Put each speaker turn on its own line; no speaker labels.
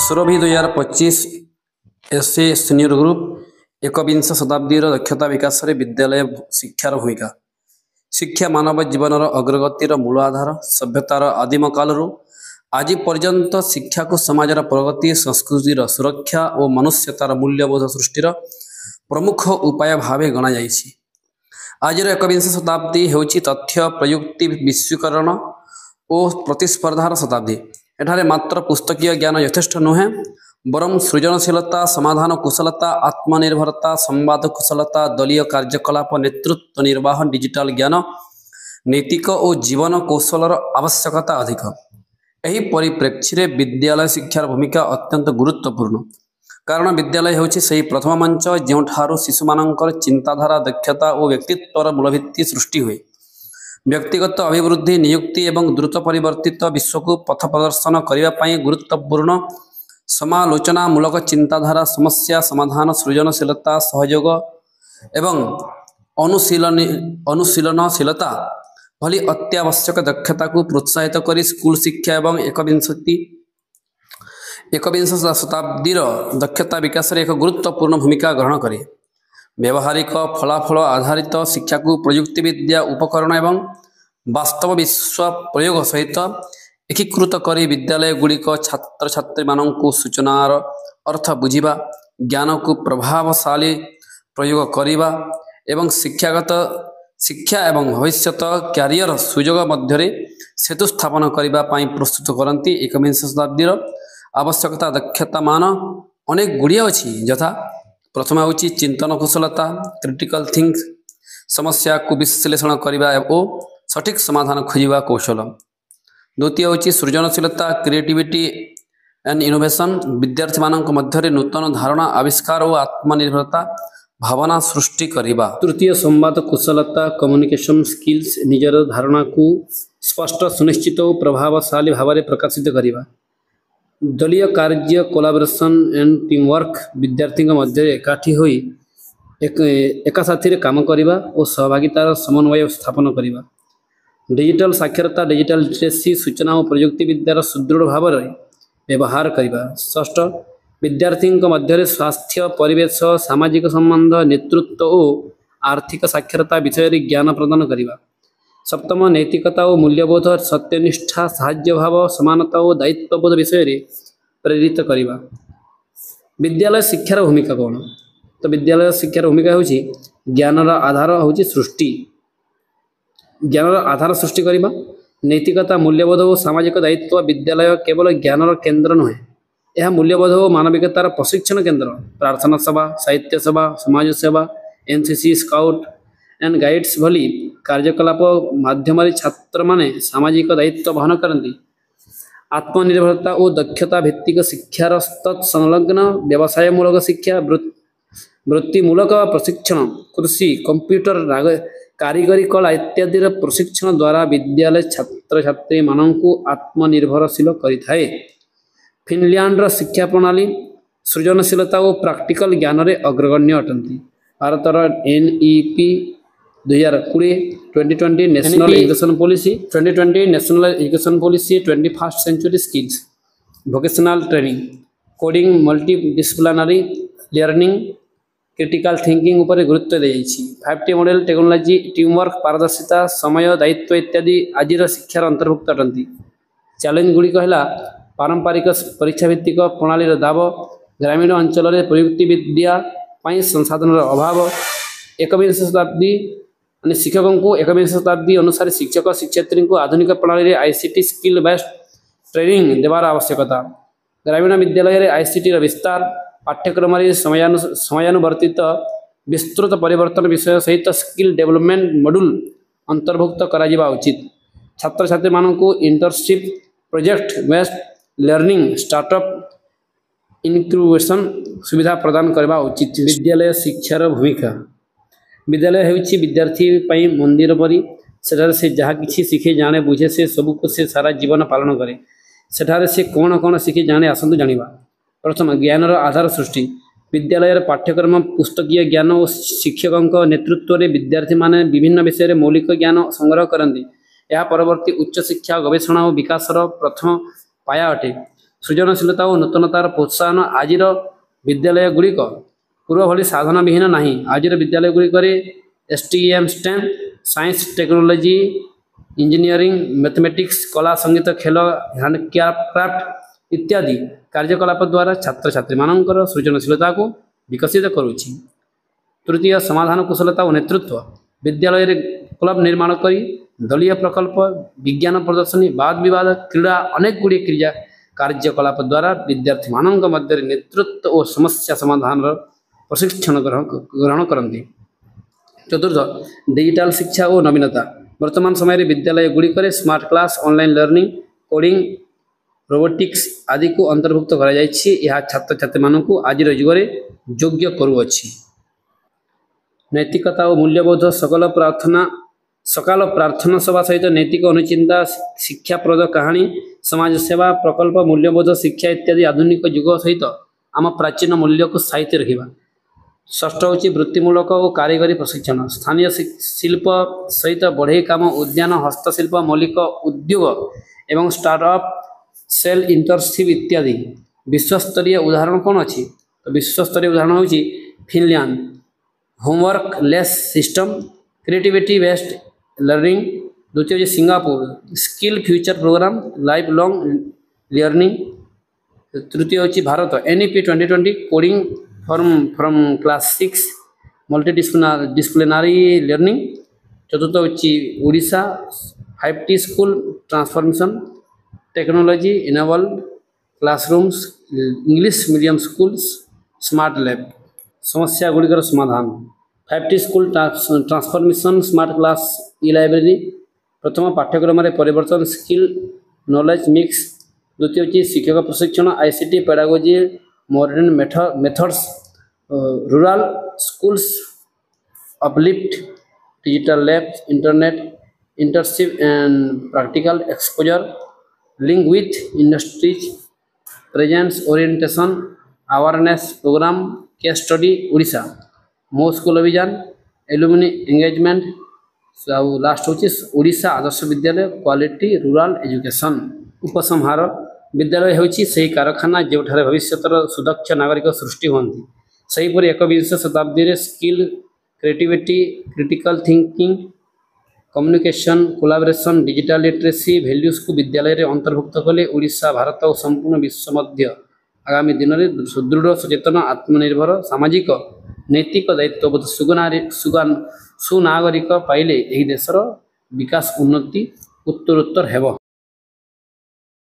Surabhi 2025 S A senior group एकविंश शताब्दी दक्षता विकास रे विद्यालय शिक्षार भूमिका। शिक्षा मानव जीवन अग्रगतिर मूल आधार। सभ्यतार आदिम कालरू आज पर्यंत शिक्षा को समाजर प्रगति, संस्कृतिर सुरक्षा और मनुष्यतार मूल्यबोध सृष्टिर प्रमुख उपाय भावे गणा जाइछि। आज एकविंश शताब्दी हेउछि तथ्य प्रयुक्ति विश्वीकरण और प्रतिस्पर्धार शताब्दी। एठारे मात्र पुस्तकीय ज्ञान यथेष्ट नुहे, बरं सृजनशीलता, समाधान कुशलता, आत्मनिर्भरता, संवाद कुशलता, दलीय कार्यकलाप, नेतृत्व निर्वाह, डिजिटल ज्ञान, नैतिक और जीवन कौशलर आवश्यकता अधिक। एही परिप्रेक्षी विद्यालय शिक्षार भूमिका अत्यंत गुरुत्वपूर्ण, कारण विद्यालय हेउछि सेही प्रथम मंच जेउठारु शिशुमानंकर चिंताधारा, दक्षता और व्यक्तित्वर मूलभित्ति सृष्टि हुए। व्यक्तिगत अभिवृद्धि, नियुक्ति एवं द्रुत परिवर्तित विश्व को पथ प्रदर्शन करने गुरुत्वपूर्ण समालोचनामूलक चिंताधारा, समस्या समाधान, सृजनशीलता, सहयोग एवं अनुशीलनशीलता भली अत्यावश्यक दक्षता को प्रोत्साहित करी स्कूल शिक्षा एवं एकविंश शताब्दी दक्षता विकास एक गुरुत्वपूर्ण भूमिका ग्रहण करे। व्यावहारिक फलाफल आधारित शिक्षा को प्रयुक्तिविद्या उपकरण एवं वास्तव विश्व प्रयोग सहित एकीकृत करी विद्यालय गुड़िक छात्र छात्री मानू सूचनार अर्थ बुझा, ज्ञान को प्रभावशाली प्रयोग करने एवं शिक्षा एवं भविष्य क्यारियर सुजोग मध्य सेतु स्थापन करने प्रस्तुत करती। एकविंश शताब्दी आवश्यकता दक्षता मान अनेक गुड़िया अच्छी, यथा प्रथम हूँ चिंतन कुशलता, क्रिटिकल थिंक, समस्या को विश्लेषण करने और सठिक समाधान खोजा कौशल। द्वितीय हूँ सृजनशीलता, क्रिएटिविटी एंड इनोवेशन, विद्यार्थी मानक मध्य नूतन धारणा, आविष्कार और आत्मनिर्भरता भावना सृष्टि करवा। तृतीय संवाद कुशलता, कम्युनिकेशन स्किल्स, निजर धारणा को स्पष्ट, सुनिश्चित और प्रभावशाली भाव में प्रकाशित करवा। दलीय कार्य, कोलाबोरेशन एंड टीमवर्क, विद्यार्थी मध्य एकाठी होई एका साथी काम करवा और सहभागितार समन्वय स्थापन करवा। डिजिटल साक्षरता, डिजिटल लिटरेसी, सूचना और प्रयुक्ति विद्यार सुदृढ़ भाव में व्यवहार करवा। षष्ठ, विद्यार्थी मध्य स्वास्थ्य, परिवेश, सामाजिक संबंध, नेतृत्व और आर्थिक साक्षरता विषय ज्ञान प्रदान करवा। सप्तम, नैतिकता और मूल्यबोध, सत्यनिष्ठा, साहाय्य भाव, समानता और दायित्वबोध विषय प्रेरित करवा। विद्यालय शिक्षार भूमिका कौन? तो विद्यालय शिक्षार भूमिका हूँ ज्ञानर आधार हूँ सृष्टि, ज्ञानर आधार सृष्टि करवा। नैतिकता, मूल्यबोध और सामाजिक दायित्व, विद्यालय केवल ज्ञानर केन्द्र नुहे, यह मूल्यबोध और मानविकतार प्रशिक्षण केन्द्र। प्रार्थना सभा, साहित्य सभा, समाज सेवा, एनसीसी, स्काउट एंड गाइड्स भली कार्यकलाप माध्यम छात्र माने सामाजिक दायित्व वहन करती। आत्मनिर्भरता और दक्षता भित्तिक शिक्षार तत्संलग्न व्यवसायमूलक शिक्षा, वृत्तिमूलक प्रशिक्षण, कृषि, कंप्यूटर, कारीगरी कला इत्यादि प्रशिक्षण द्वारा विद्यालय छात्र छात्री मानू आत्मनिर्भरशील करिथाए। फिनलैंड शिक्षा प्रणाली सृजनशीलता और प्रैक्टिकल ज्ञान रे अग्रगण्य अटंती। भारतर NEP 2020 national education policy, 2020 national education policy 21st century skills, vocational training, coding, multidisciplinary learning, critical thinking उपर गुरुत्व दी जाइछि। 5T मॉडल, टेक्नोलॉजी, टीमवर्क, पारदर्शिता, समय, दायित्व इत्यादि आजिर शिक्षार अंतर्भुक्त अटंती। चैलेंज गुड़िक है पारंपरिक परीक्षा भित्तिक प्रणाली दाब, ग्रामीण अंचल में प्रयुक्ति विद्या संसाधन अभाव, एकविंश शताब्दी शिक्षकों को एकविंश शताब्दी अनुसार शिक्षक शिक्षयित्री को आधुनिक प्रणाली ICT स्किल बेस्ड ट्रेनिंग देवार आवश्यकता। ग्रामीण विद्यालय में ICT विस्तार, पाठ्यक्रम समयानुवर्तित विस्तृत परिवर्तन विषय सहित स्किल डेवलपमेंट मॉड्यूल अंतर्भुक्त करा उचित। छात्र छात्री मानू को internship, project based learning, startup, incubation सुविधा प्रदान करवा उचित। विद्यालय शिक्षार भूमिका। विद्यालय हेउछि विद्यार्थी पई मंदिर परी, सेठारे से जहाँ किछि शिखे जाने बुझे से सबको से सारा जीवन पालन करे। सेठारे से कौन कौन शिखे जाने आसतु जानिबा। प्रथम, ज्ञानर आधार सृष्टि। विद्यालय पाठ्यक्रम पुस्तकीय ज्ञान और शिक्षकों नेतृत्व में विद्यार्थी माने विभिन्न विषय मौलिक ज्ञान संग्रह करती। यह परवर्ती उच्च शिक्षा, गवेषणा और विकासर प्रथम पाया अटे। सृजनशीलता और नूतनतार प्रोत्साहन आज विद्यालय गुड़िक पूर्व भली साधन विहीन नहीं। आज विद्यालय गुड़िक STEM STEM science technology engineering mathematics कला संगीत खेल हैंडक्राफ्ट इत्यादि कार्यकलाप द्वारा छात्र छात्री मानकर सृजनशीलता को विकसित करुछि। तृतीय समाधान कुशलता और नेतृत्व विद्यालय क्लब निर्माण करी दलीय प्रकल्प विज्ञान प्रदर्शनी वाद विवाद क्रीड़ा अनेक गुड़ी क्रिया कार्यकलाप द्वारा विद्यार्थी मानक मध्य नेतृत्व और समस्या समाधान प्रशिक्षण ग्रहण करती। चतुर्थ डिजिटल शिक्षा और नवीनता वर्तमान समय विद्यालय गुड़िक smart class online learning coding robotics आदि को अंतर्भुक्त कर छात्र छात्री मानक आज युग योग्य करुअछि। नैतिकता और मूल्यबोध सकाल प्रार्थना सभा सहित नैतिक अनुचिंता शिक्षाप्रद कहानी समाज सेवा प्रकल्प मूल्यबोध शिक्षा इत्यादि आधुनिक युग सहित आम प्राचीन मूल्य को साहित्य रखा। षष्ठ हूँ वृत्तिमूलक और कारीगरी प्रशिक्षण स्थानीय शिल्प सहित बढ़ई काम उद्यान हस्तशिल्प मौलिक उद्योग एवं स्टार्टअप सेल इंटर्नशिप इत्यादि। विश्वस्तरीय उदाहरण कौन अच्छी तो विश्वस्तरीय उदाहरण हूँ Finland homework less system creativity based learning. द्वितीय हूँ Singapore skill future programme life long learning. तृतीय हूँ Bharat NEP 2020 coding from class 6 multidisciplinary learning. चतुर्थ हूँ Odisha 5T school transformation technology enable classrooms English medium schools smart lab. समस्या गुड़िकर समाधान 5T school transformation smart class e library. प्रथम पाठ्यक्रम परिवर्तन स्किल नॉलेज मिक्स। द्वितीय हूँ शिक्षक प्रशिक्षण ICT pedagogy modern methods rural schools uplift digital labs internet internship and practical exposure link with industries presence orientation awareness programme case study Odisha Mo school अभियान alumni engagement. Last हूँ Odisha Adarsh Vidyalaya quality rural education. उपसंहार विद्यालय होछि सेही कारखाना जोठारे भविष्यतर सुदक्ष नागरिक सृष्टि होती। सेहीपरि 21वीं शताब्दी रे skill creativity critical thinking communication collaboration digital literacy values को विद्यालय रे अंतर्भुक्त कले ओडिशा भारत और संपूर्ण विश्व मध्य आगामी दिन में सुदृढ़ सचेतन आत्मनिर्भर सामाजिक नैतिक दायित्वबोध सुनागरिक पाइले यही देशर विकास उन्नति उत्तरोत्तर हेब।